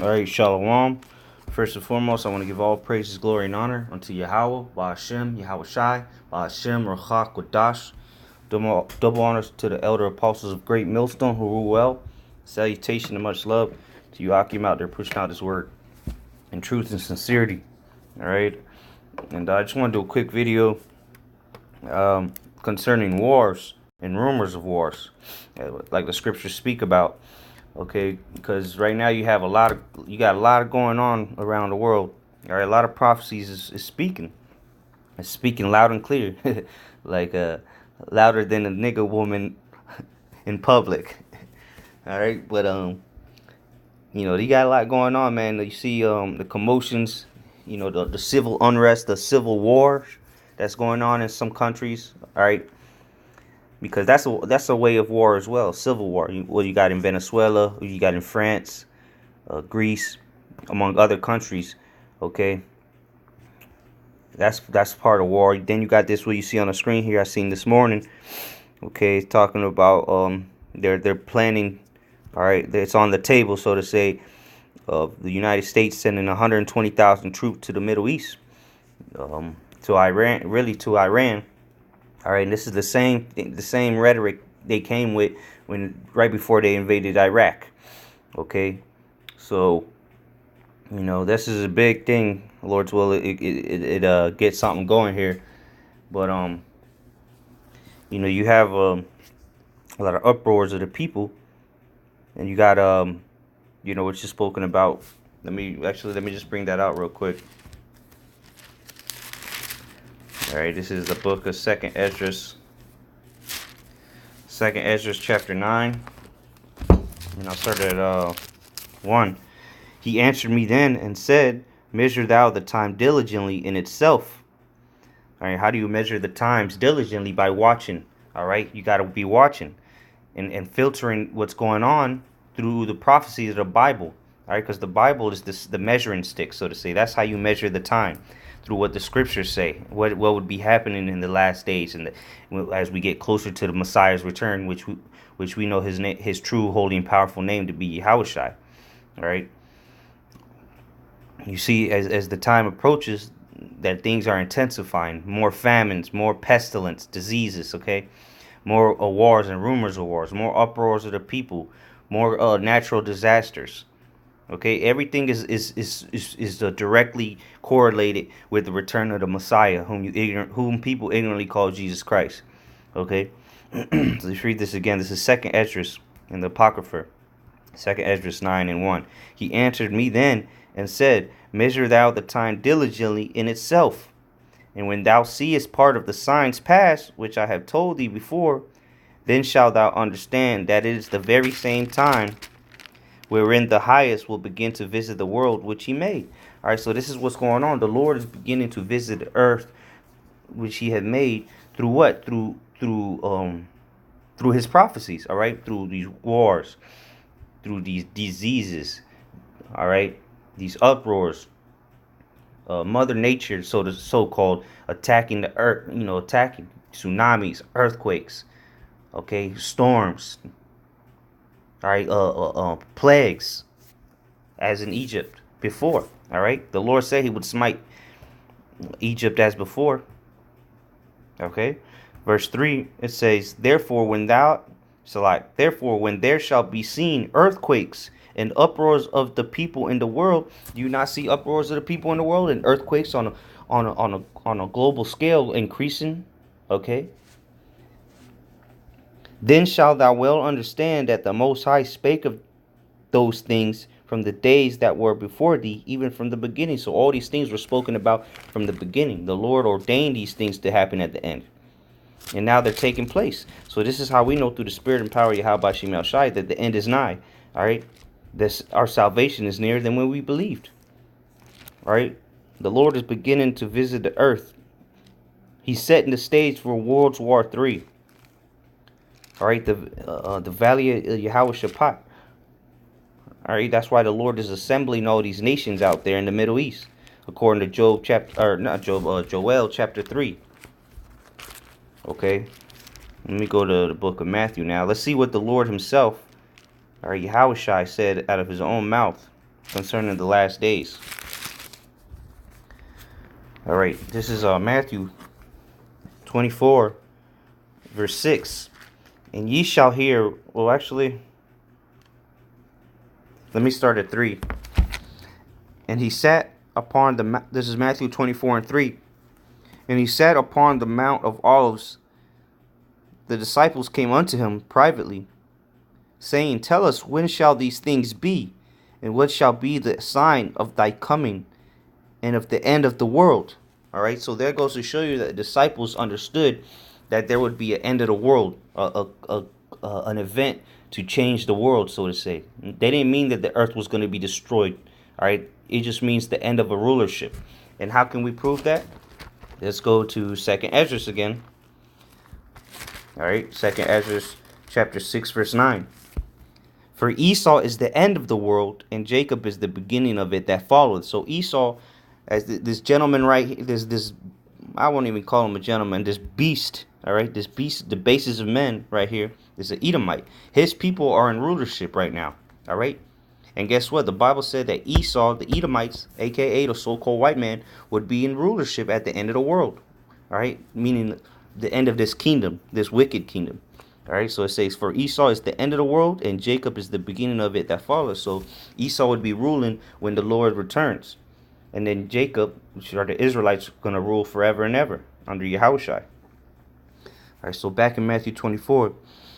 All right, Shalom. First and foremost, I want to give all praises, glory, and honor unto Yahweh, Ba'ashem, Yahweh Shai, Ba'ashem, Rachak, Wadash. Double honors to the elder apostles of Great Millstone who rule well. Salutation and much love to you, Akim, out there pushing out this word in truth and sincerity. All right. And I just want to do a quick video concerning wars and rumors of wars, like the scriptures speak about. Okay, because right now you got a lot of going on around the world. All right, a lot of prophecies is speaking. It's speaking loud and clear, like louder than a nigga woman in public. All right, but you got a lot going on, man. You see the commotions, the civil unrest, the civil war that's going on in some countries. All right, because that's a way of war as well, civil war. You got in Venezuela, you got in France, Greece, among other countries. Okay, that's part of war. Then you got this what you see on the screen here. I seen this morning. Okay, talking about they're planning. All right, it's on the table, so to say, of the United States sending 120,000 troops to the Middle East, to Iran, really to Iran. All right, and this is the same rhetoric they came with right before they invaded Iraq. Okay, so this is a big thing. Lord's will, it gets something going here, but you have a lot of uproars of the people, and you got what's just spoken about. Let me just bring that out real quick. All right, this is the book of Second Esdras chapter 9, and I'll start at 1. He answered me then and said, measure thou the time diligently in itself. All right, how do you measure the times diligently? By watching. All right, you got to be watching and filtering what's going on through the prophecies of the Bible. All right, because the Bible is the measuring stick, so to say. That's how you measure the time, through what the scriptures say, what would be happening in the last days, and as we get closer to the Messiah's return, which we know his true, holy, and powerful name to be Yahushua. All right. You see, as the time approaches, that things are intensifying. More famines, more pestilence, diseases. Okay, more wars and rumors of wars, more uproars of the people, more natural disasters. Okay, everything is directly correlated with the return of the Messiah, whom people ignorantly call Jesus Christ. Okay, so let's read this again. This is Second Esdras in the Apocrypha, Second Esdras 9:1. He answered me then and said, measure thou the time diligently in itself, and when thou seest part of the signs pass, which I have told thee before, then shalt thou understand that it is the very same time wherein the highest will begin to visit the world which he made. All right, so this is what's going on. The Lord is beginning to visit the earth which he had made through what? Through his prophecies, all right? Through these wars, through these diseases, all right? These uproars, Mother Nature, so-called, attacking the earth, attacking tsunamis, earthquakes, okay, storms, all right, plagues, as in Egypt before. All right, the Lord said he would smite Egypt as before. Okay, verse 3, it says, therefore when there shall be seen earthquakes and uproars of the people in the world. Do you not see uproars of the people in the world and earthquakes on a global scale increasing? Okay, then shalt thou well understand that the Most High spake of those things from the days that were before thee, even from the beginning. So all these things were spoken about from the beginning. The Lord ordained these things to happen at the end, and now they're taking place. So this is how we know through the spirit and power of Yahweh Shem Shai that the end is nigh. All right, our salvation is nearer than when we believed. All right, the Lord is beginning to visit the earth. He's setting the stage for World War III. All right, the valley of Yehoshaphat. All right, that's why the Lord is assembling all these nations out there in the Middle East, according to Joel chapter 3. Okay, let me go to the book of Matthew now. Let's see what the Lord himself, or Yahushua, said out of his own mouth. concerning the last days. All right, this is Matthew 24, verse 6. And ye shall hear, well, actually, let me start at 3. And he sat upon the, this is Matthew 24 and 3. And he sat upon the Mount of Olives. The disciples came unto him privately, saying, Tell us, when shall these things be? And what shall be the sign of thy coming and of the end of the world? All right, so there goes to show you that the disciples understood that there would be an end of the world, an event to change the world, so to say. They didn't mean that the earth was going to be destroyed. All right, it just means the end of a rulership. And how can we prove that? Let's go to 2nd Ezra again. All right, 2nd Ezra chapter 6, verse 9. For Esau is the end of the world, and Jacob is the beginning of it that followed. So Esau, as this gentleman right here, this I won't even call him a gentleman, this beast, all right, this beast, the basis of men right here, is an Edomite. His people are in rulership right now, all right? And guess what? The Bible said that Esau, the Edomites, a.k.a. the so-called white man, would be in rulership at the end of the world, all right? Meaning the end of this kingdom, this wicked kingdom. All right, so it says, for Esau is the end of the world, and Jacob is the beginning of it that follows. So Esau would be ruling when the Lord returns. And then Jacob, which are the Israelites, going to rule forever and ever under Yahushua. All right, so back in Matthew 24,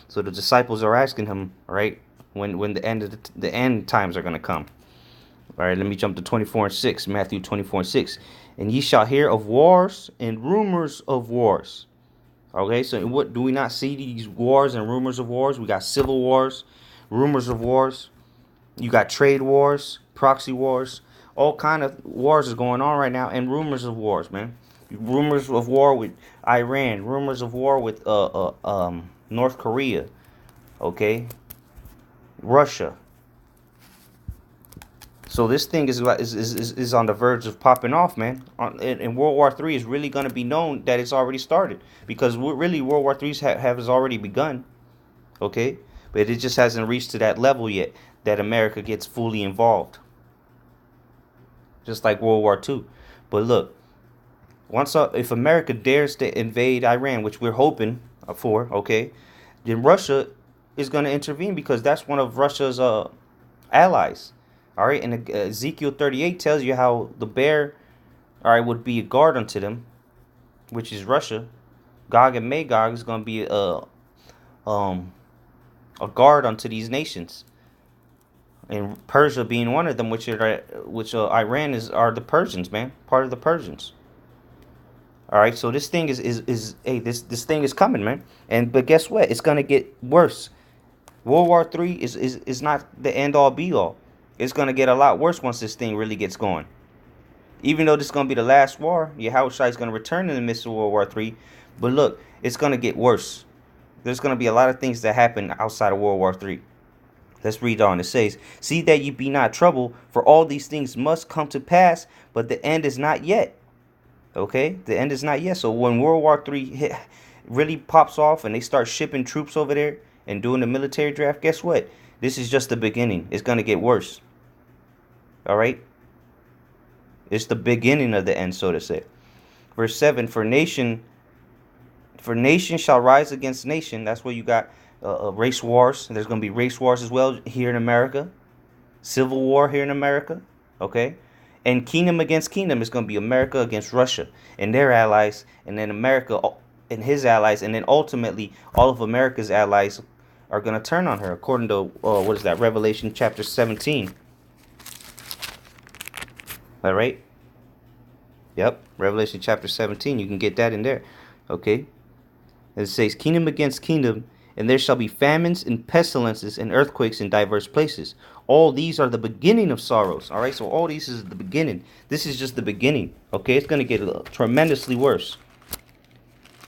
so the disciples are asking him, all right, when the end of the end times are going to come. All right, let me jump to 24 and 6, Matthew 24 and 6. And ye shall hear of wars and rumors of wars. Okay, so what do we not see these wars and rumors of wars? We got civil wars, rumors of wars. You got trade wars, proxy wars. All kind of wars is going on right now, and rumors of wars, man. Rumors of war with Iran, rumors of war with North Korea, okay, Russia. So this thing is on the verge of popping off, man. And World War III is really going to be known that it's already started, because really World War III has already begun, okay? But it just hasn't reached to that level yet that America gets fully involved, just like World War II. But look, if America dares to invade Iran, which we're hoping for, okay, then Russia is going to intervene, because that's one of Russia's allies. All right, and Ezekiel 38 tells you how the bear, all right, would be a guard unto them, which is Russia. Gog and Magog is going to be a guard unto these nations, and Persia being one of them, which Iran are the Persians, man, part of the Persians. All right, so this thing is hey, this thing is coming, man, but guess what? It's gonna get worse. World War III is not the end all be all. It's going to get a lot worse once this thing really gets going. Even though this is going to be the last war, Yahushua is going to return in the midst of World War III. But look, it's going to get worse. There's going to be a lot of things that happen outside of World War III. Let's read on. It says, see that ye be not troubled, for all these things must come to pass, but the end is not yet. Okay? The end is not yet. So when World War III really pops off and they start shipping troops over there and doing the military draft, guess what? This is just the beginning. It's going to get worse. All right? It's the beginning of the end, so to say. Verse 7, for nation shall rise against nation. That's where you got race wars. There's going to be race wars as well here in America. Civil war here in America. Okay? And kingdom against kingdom is going to be America against Russia and their allies. And then America and his allies. And then ultimately, all of America's allies are going to turn on her, according to, what is that, Revelation chapter 17. All right? Yep, Revelation chapter 17. You can get that in there. Okay? It says, kingdom against kingdom, and there shall be famines and pestilences and earthquakes in diverse places. All these are the beginning of sorrows. All right? So all these is the beginning. This is just the beginning. Okay? It's going to get tremendously worse.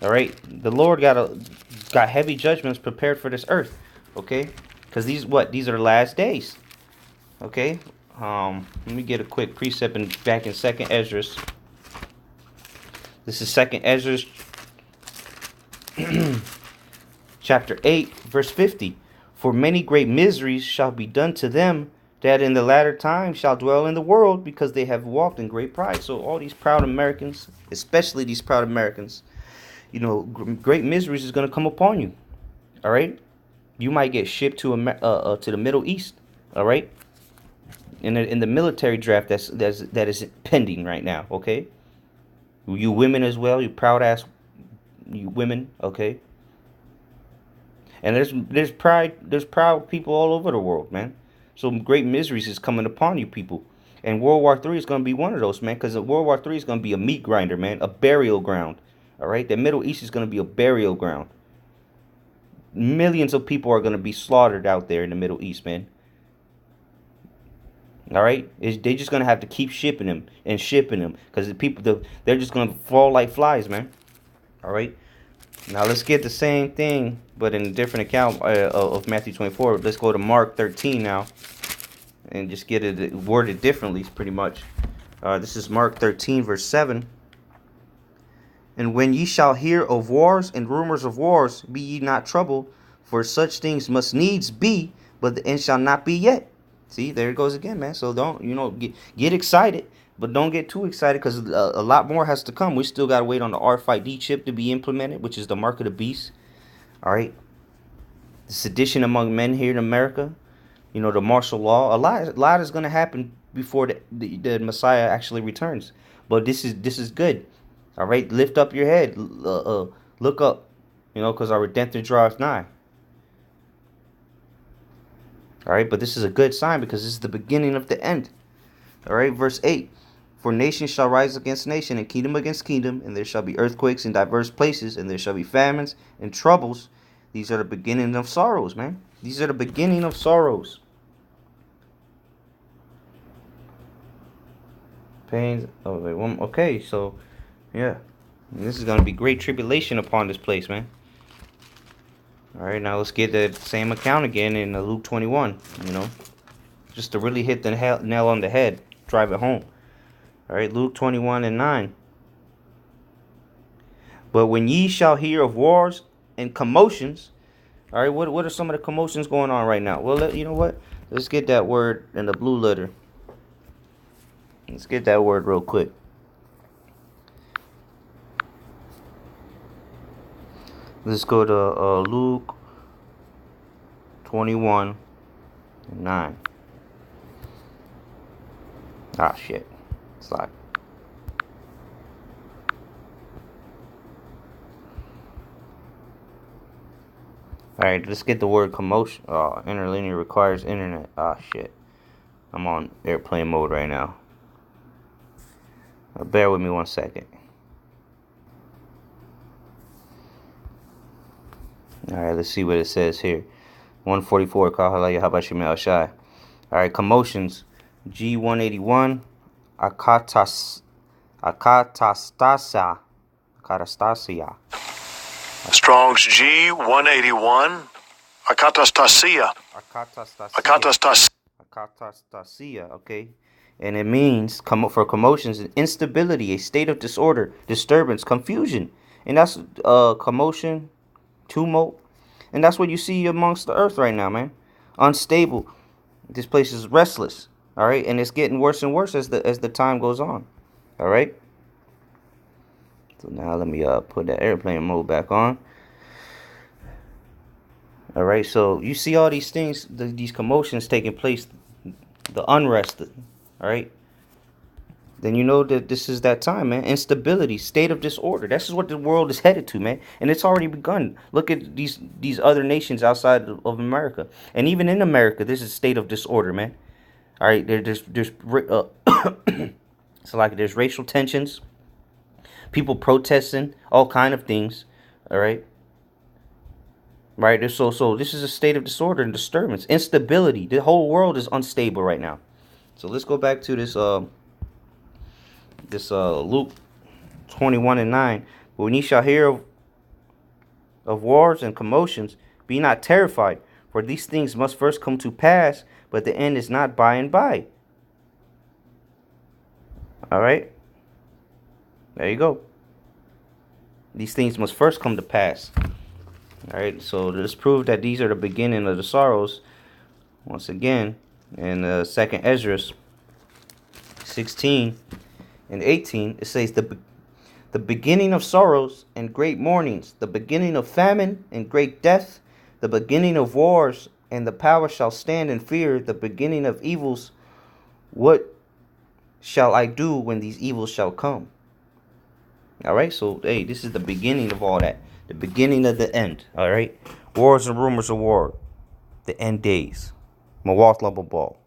All right? The Lord got heavy judgments prepared for this earth. Okay? Because these are the last days. Okay? Let me get a quick precept back in 2nd Ezra. This is 2nd Ezra chapter 8, verse 50. For many great miseries shall be done to them that in the latter time shall dwell in the world, because they have walked in great pride. So all these proud Americans, especially these proud Americans, you know, great miseries is going to come upon you. All right, you might get shipped to the Middle East. All right, in the military draft that is pending right now. Okay, you women as well, you proud ass, you women. Okay, and there's proud people all over the world, man. So great miseries is coming upon you people. And World War III is going to be one of those, man, because World War III is going to be a meat grinder, man, a burial ground. All right, the Middle East is going to be a burial ground. Millions of people are going to be slaughtered out there in the Middle East, man. All right, they're just going to have to keep shipping them and shipping them, because they're just going to fall like flies, man. All right. Now let's get the same thing, but in a different account of Matthew 24. Let's go to Mark 13 now, and just get it worded differently, pretty much. This is Mark 13, verse 7. And when ye shall hear of wars and rumors of wars, be ye not troubled, for such things must needs be, but the end shall not be yet. See, there it goes again, man. So don't, get excited, but don't get too excited, because a lot more has to come. We still got to wait on the RFID chip to be implemented, which is the mark of the beast. All right. The sedition among men here in America, the martial law. A lot is going to happen before the Messiah actually returns. But this is good. All right. Lift up your head. Look up, because our redemption draweth nigh. All right, but this is a good sign, because this is the beginning of the end. All right, verse 8. For nation shall rise against nation, and kingdom against kingdom, and there shall be earthquakes in diverse places, and there shall be famines and troubles. These are the beginning of sorrows, man. These are the beginning of sorrows. Pains. Oh, wait, okay, so, yeah. This is going to be great tribulation upon this place, man. All right, now let's get the same account again in Luke 21, just to really hit the nail on the head, drive it home. All right, Luke 21 and 9. But when ye shall hear of wars and commotions, all right, what are some of the commotions going on right now? Well, you know what? Let's get that word in the blue letter. Let's get that word real quick. Let's go to Luke 21 and 9. Ah, shit. Slide. Alright, let's get the word commotion. Oh, interlinear requires internet. Ah, shit. I'm on airplane mode right now. Bear with me 1 second. Alright, let's see what it says here. 144, Kahalaya Habashim al Shai. Alright, commotions. G181. Akatastasia. Strong's G181. Akatastasia. Akatastasia, okay? And it means, for commotions, instability, a state of disorder, disturbance, confusion. And that's commotion, tumult. And that's what you see amongst the earth right now, man. Unstable. This place is restless. All right, and it's getting worse and worse as the time goes on. All right. So now let me put that airplane mode back on. All right, so you see all these things, these commotions taking place, the unrest. All right. Then you know that this is that time, man. Instability, state of disorder. This is what the world is headed to, man. And it's already begun. Look at these other nations outside of America. And even in America, this is a state of disorder, man. All right, there's so like there's racial tensions, people protesting, all kind of things. All right. Right. So this is a state of disorder and disturbance, instability. The whole world is unstable right now. So let's go back to this Luke 21 and 9. But when ye shall hear of wars and commotions, be not terrified, for these things must first come to pass, but the end is not by and by. All right. There you go. These things must first come to pass. All right. So let's prove that these are the beginning of the sorrows. Once again, In Second Ezra 16 and 18, it says the beginning of sorrows and great mournings, the beginning of famine and great death, the beginning of wars, and the power shall stand in fear, the beginning of evils. What shall I do when these evils shall come? All right, so hey, this is the beginning of all that, the beginning of the end. All right, wars and rumors of war, the end days. Mawatha Ball.